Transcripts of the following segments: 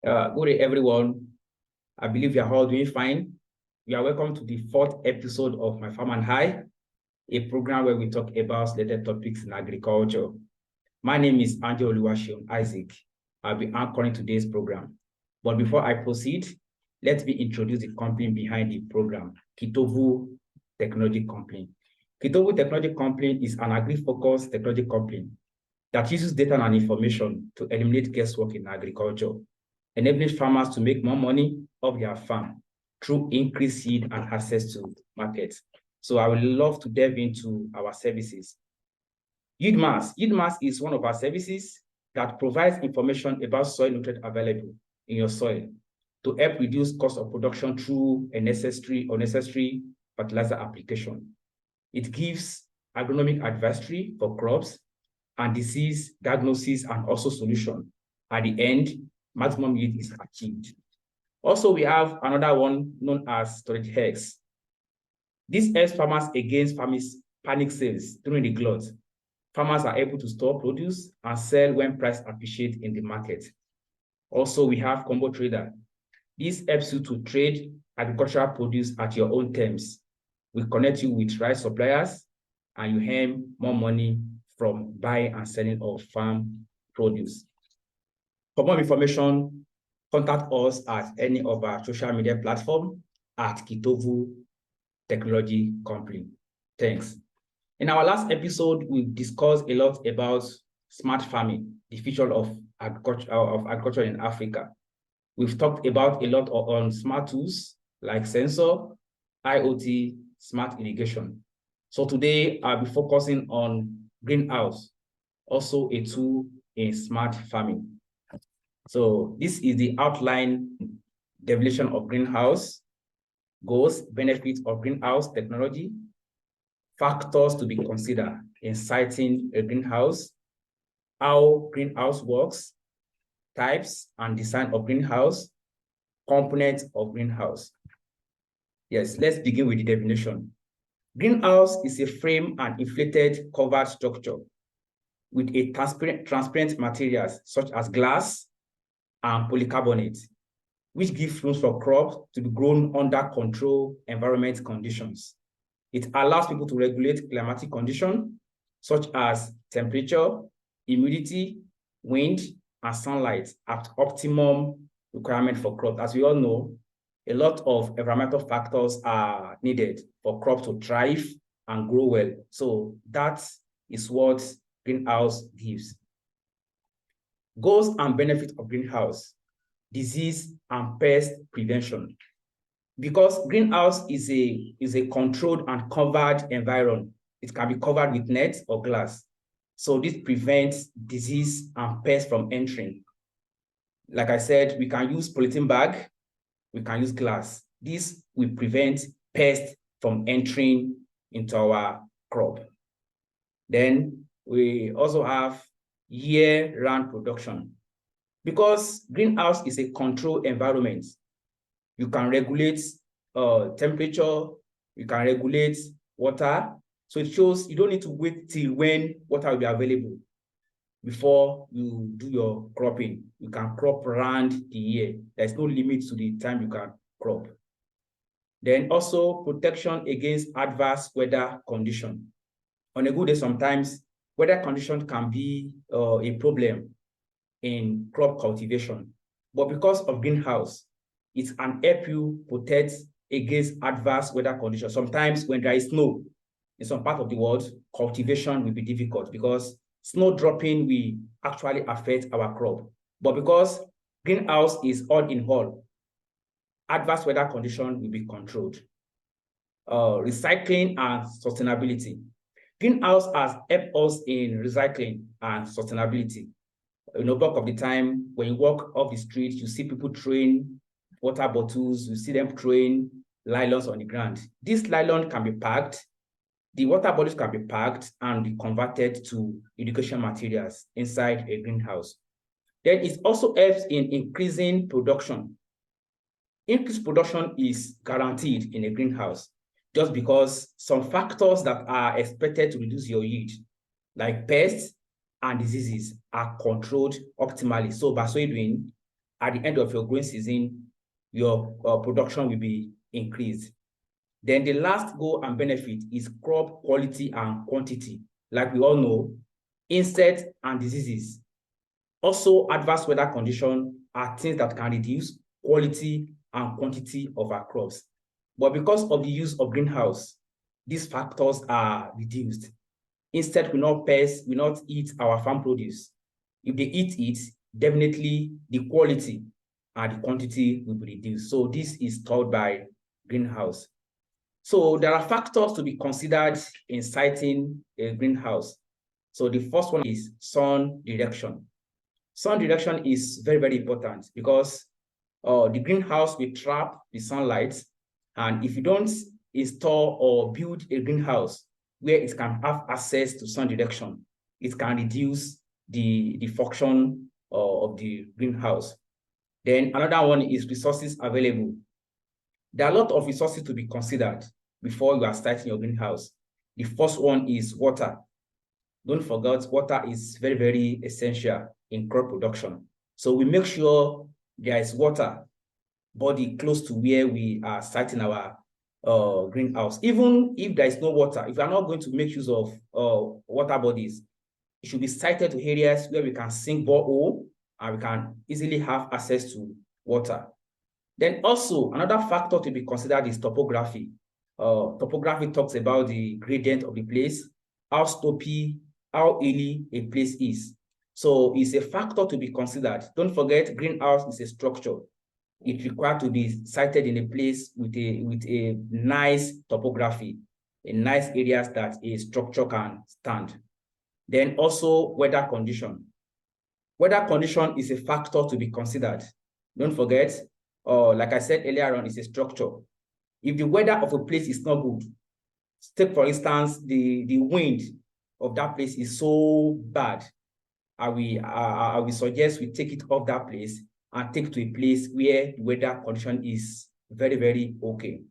Good day, everyone. I believe you're all doing fine. You are welcome to the fourth episode of My Farm and I, a program where we talk about related topics in agriculture. My name is Angel Oluwaseun Isaac. I'll be anchoring today's program. But before I proceed, let me introduce the company behind the program, Kitovu Technology Company. Kitovu Technology Company is an agri-focused technology company that uses data and information to eliminate guesswork in agriculture, enabling farmers to make more money off their farm through increased yield and access to markets. So I would love to delve into our services. YieldMass. YieldMass is one of our services that provides information about soil nutrient available in your soil to help reduce cost of production through a necessary fertilizer application. It gives agronomic advisory for crops and disease diagnosis and also solution. At the end, maximum yield is achieved. Also, we have another one known as StorageX. This helps farmers against panic sales during the glut. Farmers are able to store produce and sell when price appreciates in the market. Also, we have Combo Trader. This helps you to trade agricultural produce at your own terms. We connect you with right suppliers and you earn more money from buying and selling of farm produce. For more information, contact us at any of our social media platforms at Kitovu Technology Company. Thanks. In our last episode, we discussed a lot about smart farming, the future of agriculture in Africa. We've talked about a lot on smart tools like sensor, IoT, smart irrigation. So today I'll be focusing on greenhouse, also a tool in smart farming. So this is the outline definition of greenhouse, goals, benefits of greenhouse technology, factors to be considered in siting a greenhouse, how greenhouse works, types and design of greenhouse, components of greenhouse. Yes, let's begin with the definition. Greenhouse is a frame and inflated covered structure with a transparent materials such as glass and polycarbonate, which gives room for crops to be grown under controlled environment conditions. It allows people to regulate climatic conditions such as temperature, humidity, wind, and sunlight at optimum requirement for crops. As we all know, a lot of environmental factors are needed for crops to thrive and grow well. So that is what greenhouse gives. Goals and benefits of greenhouse: disease and pest prevention. Because greenhouse is a controlled and covered environment, it can be covered with net or glass. So this prevents disease and pests from entering. Like I said, we can use polythene bag, we can use glass. This will prevent pests from entering into our crop. Then we also have year-round production. Because greenhouse is a controlled environment, you can regulate temperature, you can regulate water. So it shows you don't need to wait till when water will be available before you do your cropping. You can crop around the year. There's no limit to the time you can crop. Then also protection against adverse weather condition. On a good day, sometimes weather condition can be a problem in crop cultivation. But because of greenhouse, it can help you protect against adverse weather conditions. Sometimes when there is snow in some part of the world, cultivation will be difficult because snow dropping will actually affect our crop. But because greenhouse is all in all, adverse weather condition will be controlled. Recycling and sustainability. Greenhouse has helped us in recycling and sustainability. You know, bulk of the time, when you walk off the street, you see people throwing water bottles, you see them throwing nylons on the ground. This nylon can be packed, the water bottles can be packed and be converted to irrigation materials inside a greenhouse. Then it also helps in increasing production. Increased production is guaranteed in a greenhouse just because some factors that are expected to reduce your yield, like pests and diseases, are controlled optimally. So by so doing, at the end of your growing season, your production will be increased. Then the last goal and benefit is crop quality and quantity. Like we all know, insects and diseases. Also, adverse weather conditions are things that can reduce quality and quantity of our crops. But because of the use of greenhouse, these factors are reduced. Insects will not pest, will not eat our farm produce. If they eat it, definitely the quality and the quantity will be reduced. So this is taught by greenhouse. So there are factors to be considered in siting a greenhouse. So the first one is sun direction. Sun direction is very, very important because the greenhouse will trap the sunlight. And if you don't install or build a greenhouse where it can have access to sun direction, it can reduce the function of the greenhouse. Then another one is resources available. There are a lot of resources to be considered before you are starting your greenhouse. The first one is water. Don't forget, water is very, very essential in crop production. So we make sure there is water body close to where we are starting our greenhouse. Even if there is no water, if we are not going to make use of water bodies, it should be sited to areas where we can sink borehole and we can easily have access to water. Then also, another factor to be considered is topography. Topography talks about the gradient of the place, how slopey, how hilly a place is. So it's a factor to be considered. Don't forget, greenhouse is a structure. It requires to be sited in a place with a nice topography, in nice areas that a structure can stand. Then also weather condition. Weather condition is a factor to be considered. Don't forget, like I said earlier on, it's a structure. If the weather of a place is not good, take for instance, the wind of that place is so bad, I will suggest we take it off that place and take to a place where the weather condition is very, very okay.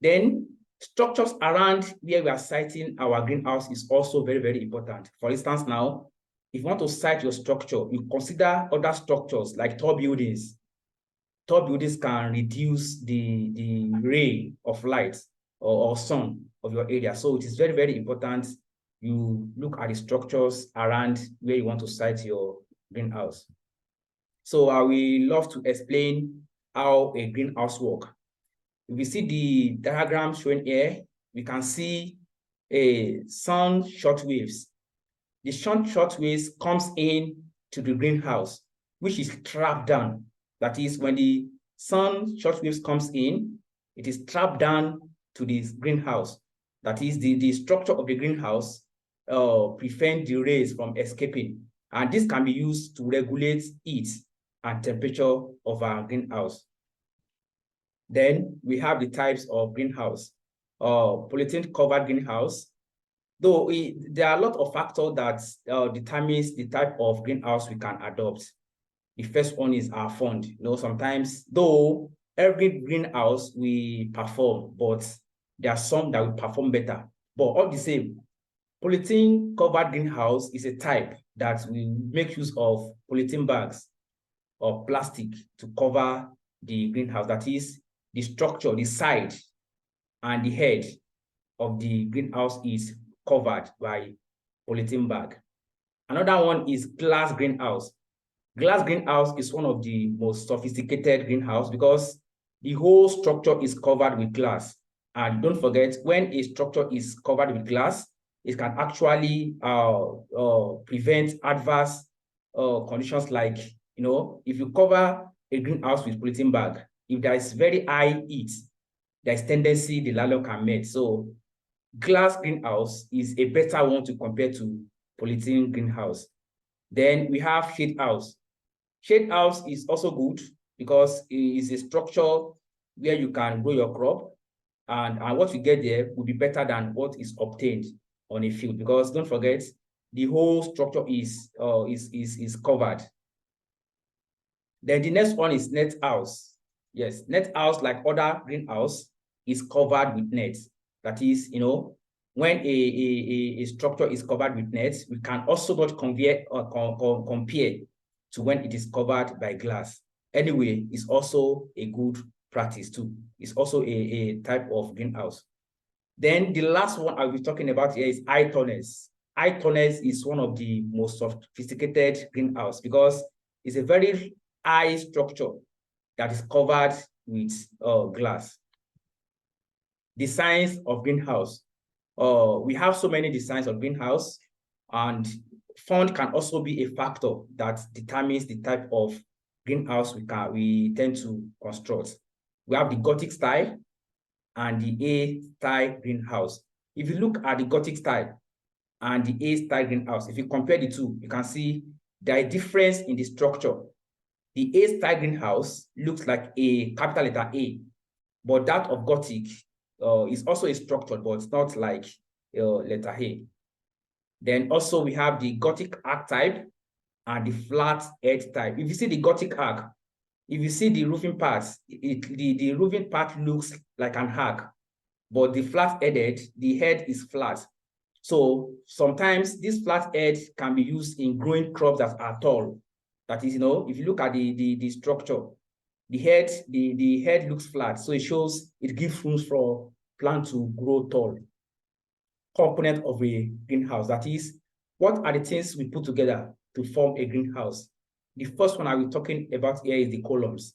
Then structures around where we are siting our greenhouse is also very, very important. For instance, now, if you want to site your structure, you consider other structures like tall buildings. Tall buildings can reduce the ray of light or sun of your area. So it is very, very important you look at the structures around where you want to site your greenhouse. So I will love to explain how a greenhouse works. If we see the diagram shown here, we can see a sun short waves. The sun short waves comes in to the greenhouse, which is trapped down. That is, when the sun short waves comes in, it is trapped down to this greenhouse. That is, the structure of the greenhouse prevent the rays from escaping. And this can be used to regulate heat and temperature of our greenhouse. Then we have the types of greenhouse. Polythene covered greenhouse. Though there are a lot of factors that determines the type of greenhouse we can adopt. The first one is our fund. Sometimes, though every greenhouse we perform, but there are some that will perform better. But all the same, polythene covered greenhouse is a type that will make use of polythene bags or plastic to cover the greenhouse. That is, the structure, the side, and the head of the greenhouse is covered by polythene bag. Another one is glass greenhouse. Glass greenhouse is one of the most sophisticated greenhouse because the whole structure is covered with glass. And don't forget, when a structure is covered with glass, it can actually prevent adverse conditions like, if you cover a greenhouse with polythene bag, if there is very high heat, there is tendency the lalor can melt. So glass greenhouse is a better one to compare to polythene greenhouse. Then we have shade house. Shade house is also good because it is a structure where you can grow your crop, and what you get there will be better than what is obtained on a field, because don't forget, the whole structure is covered. Then the next one is net house. Yes, net house, like other greenhouse, is covered with nets. That is, when a structure is covered with nets, we can also not compare to when it is covered by glass. anyway, it's also a good practice too. It's also a type of greenhouse. Then the last one I'll be talking about here is high tonnage. High tonnage is one of the most sophisticated greenhouse because it's a very high structure that is covered with glass. Designs of greenhouse. We have so many designs of greenhouse, and font can also be a factor that determines the type of greenhouse we tend to construct. We have the Gothic style and the A-style greenhouse. If you look at the Gothic style and the A-style greenhouse, if you compare the two, you can see there is difference in the structure. The A-style greenhouse looks like a capital letter A, but that of Gothic is also a structure, but it's not like letter A. Then also we have the Gothic arc type and the flat edge type. If you see the Gothic arc, if you see the roofing parts, the roofing part looks like an arc, but the flat headed, the head is flat. So sometimes this flat edge can be used in growing crops that are tall. That is, if you look at the structure, the head looks flat, so it shows it gives room for plant to grow tall. Component of a greenhouse, that is, what are the things we put together to form a greenhouse? The first one I will be talking about here is the columns.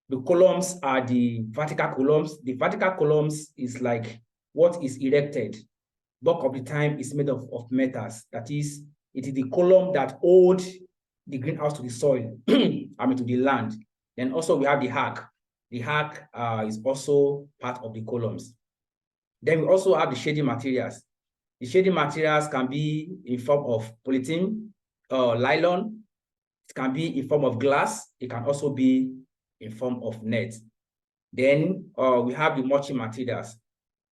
The columns are the vertical columns. The vertical columns is like what is erected. Bulk of the time is made of metals. That is, it is the column that hold the greenhouse to the soil, I mean to the land. Then also we have the arc. The arc is also part of the columns. Then we also have the shading materials. The shading materials can be in form of polythene, nylon. It can be in form of glass. It can also be in form of net. Then we have the mulching materials.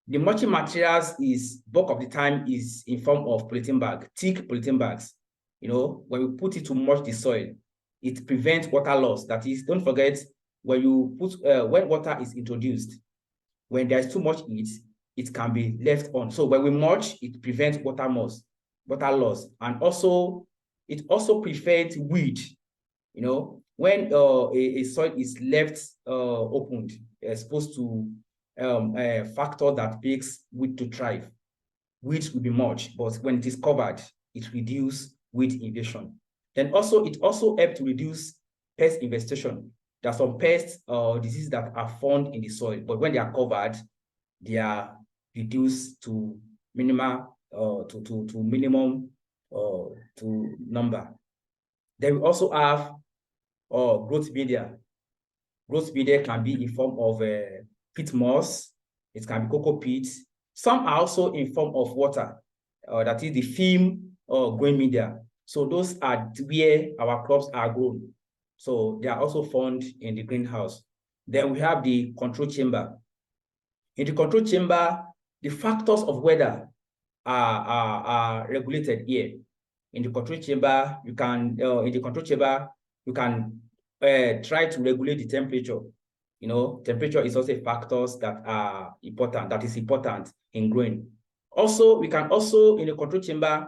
The mulching materials is bulk of the time is in form of polythene bag, thick polythene bags. When we put it to mulch the soil, it prevents water loss. That is, don't forget, when you put when water is introduced, when there's too much heat, it can be left on. So when we mulch, it prevents water loss, and also it also prevents weed. When a soil is left opened, exposed to a factor that makes weed to thrive, weeds will be mulch, but when it is covered, it reduces weed invasion. Then also, it also helps to reduce pest infestation. There are some pests or diseases that are found in the soil, but when they are covered, they are reduced to minimal, to minimum, to number. Then we also have growth media. Growth media can be in form of peat moss. It can be cocoa peat. Some are also in form of water. That is the film growing media. So those are where our crops are grown. So they are also found in the greenhouse. Then we have the control chamber. In the control chamber, the factors of weather are regulated here. In the control chamber, you can try to regulate the temperature. Temperature is also a factor that is important in growing. Also, we can also, in the control chamber,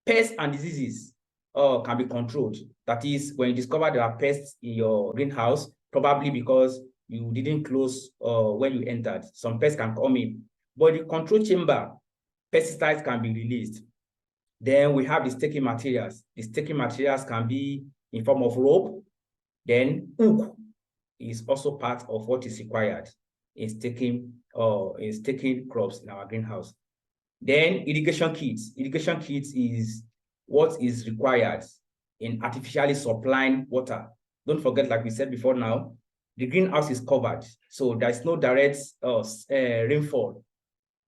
pests and diseases can be controlled. That is, when you discover there are pests in your greenhouse, probably because you didn't close when you entered, some pests can come in. But the control chamber, pesticides can be released. Then we have the staking materials. The staking materials can be in form of rope. Then hook is also part of what is required in staking crops in our greenhouse. Then irrigation kits. Irrigation kits is what is required in artificially supplying water. Don't forget, like we said before now, the greenhouse is covered. So there's no direct rainfall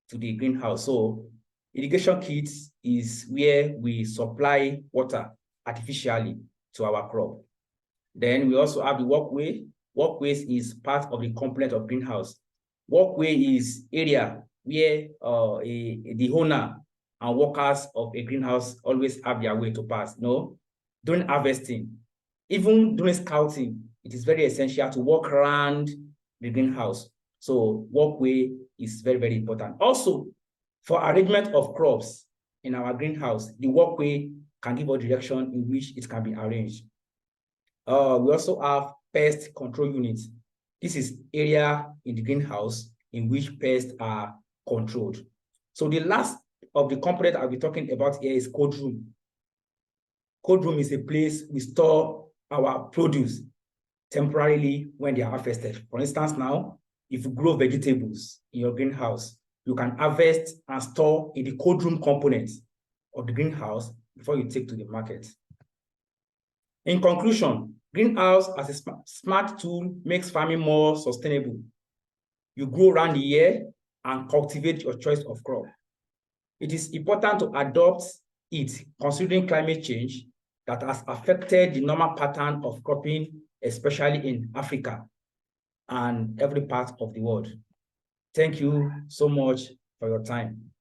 to the greenhouse. So irrigation kits is where we supply water artificially to our crop. Then we also have the walkway. Walkways is part of the component of greenhouse. Walkway is area where the owner and workers of a greenhouse always have their way to pass. During harvesting, even during scouting, it is very essential to walk around the greenhouse. So walkway is very, very important. Also, for arrangement of crops in our greenhouse, the walkway can give a direction in which it can be arranged. We also have pest control unit. This is area in the greenhouse in which pests are controlled. So the last of the component I'll be talking about here is cold room. Cold room is a place we store our produce temporarily when they are harvested. For instance, now, if you grow vegetables in your greenhouse, you can harvest and store in the cold room component of the greenhouse before you take to the market. In conclusion, greenhouse as a smart tool makes farming more sustainable. You grow around the year and cultivate your choice of crop. It is important to adopt it considering climate change that has affected the normal pattern of cropping, especially in Africa and every part of the world. Thank you so much for your time.